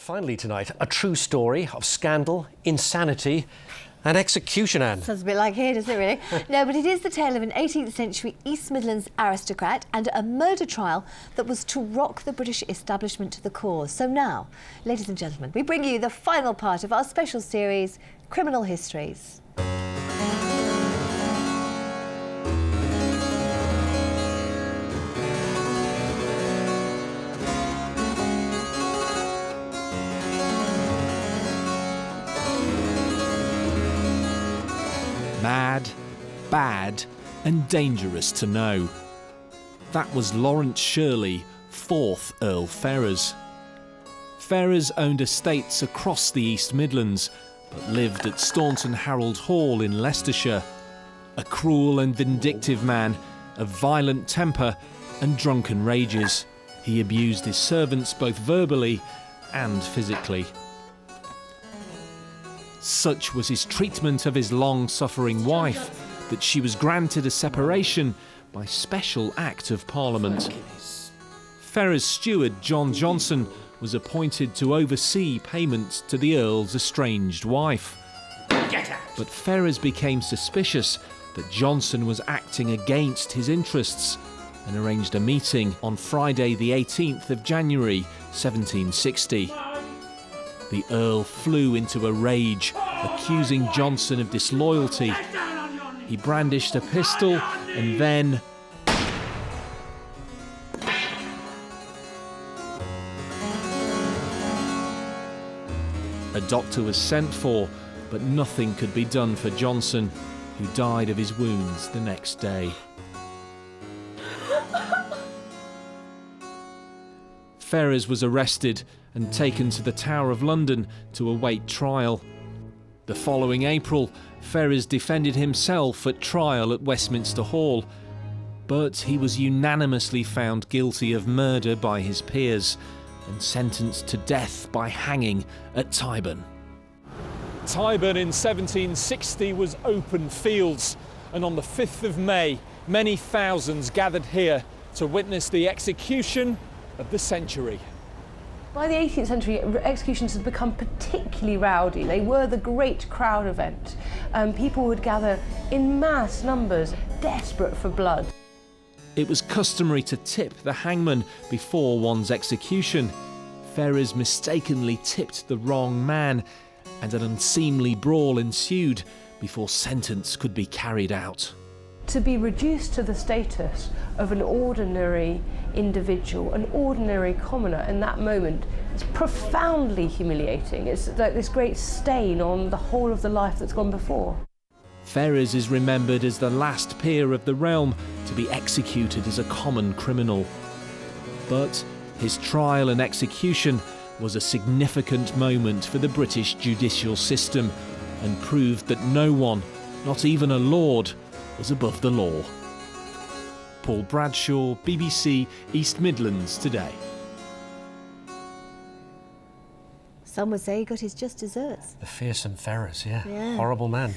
Finally tonight, a true story of scandal, insanity and execution, Anne. Sounds a bit like here, doesn't it, really? No, but it is the tale of an 18th century East Midlands aristocrat and a murder trial that was to rock the British establishment to the core. So now, ladies and gentlemen, we bring you the final part of our special series, Criminal Histories. Mad, bad and dangerous to know. That was Laurence Shirley, 4th Earl Ferrers. Ferrers owned estates across the East Midlands, but lived at Staunton Harold Hall in Leicestershire. A cruel and vindictive man, of violent temper and drunken rages. He abused his servants both verbally and physically. Such was his treatment of his long-suffering wife that she was granted a separation by special Act of Parliament. Ferrers' steward John Johnson was appointed to oversee payments to the Earl's estranged wife. But Ferrers became suspicious that Johnson was acting against his interests and arranged a meeting on Friday the 18th of January 1760. The Earl flew into a rage, accusing Johnson of disloyalty. He brandished a pistol and then... A doctor was sent for, but nothing could be done for Johnson, who died of his wounds the next day. Ferrers was arrested and taken to the Tower of London to await trial. The following April, Ferrers defended himself at trial at Westminster Hall, but he was unanimously found guilty of murder by his peers and sentenced to death by hanging at Tyburn. Tyburn in 1760 was open fields, and on the 5th of May, many thousands gathered here to witness the execution of the century. By the 18th century, executions had become particularly rowdy. They were the great crowd event. People would gather in mass numbers, desperate for blood. It was customary to tip the hangman before one's execution. Ferrers mistakenly tipped the wrong man, and an unseemly brawl ensued before sentence could be carried out. To be reduced to the status of an ordinary individual, an ordinary commoner in that moment, is profoundly humiliating. It's like this great stain on the whole of the life that's gone before. Ferrers is remembered as the last peer of the realm to be executed as a common criminal. But his trial and execution was a significant moment for the British judicial system and proved that no one, not even a lord, was above the law. Paul Bradshaw, BBC East Midlands Today. Some would say he got his just desserts. The fearsome Ferrers, yeah. Yeah. Horrible man.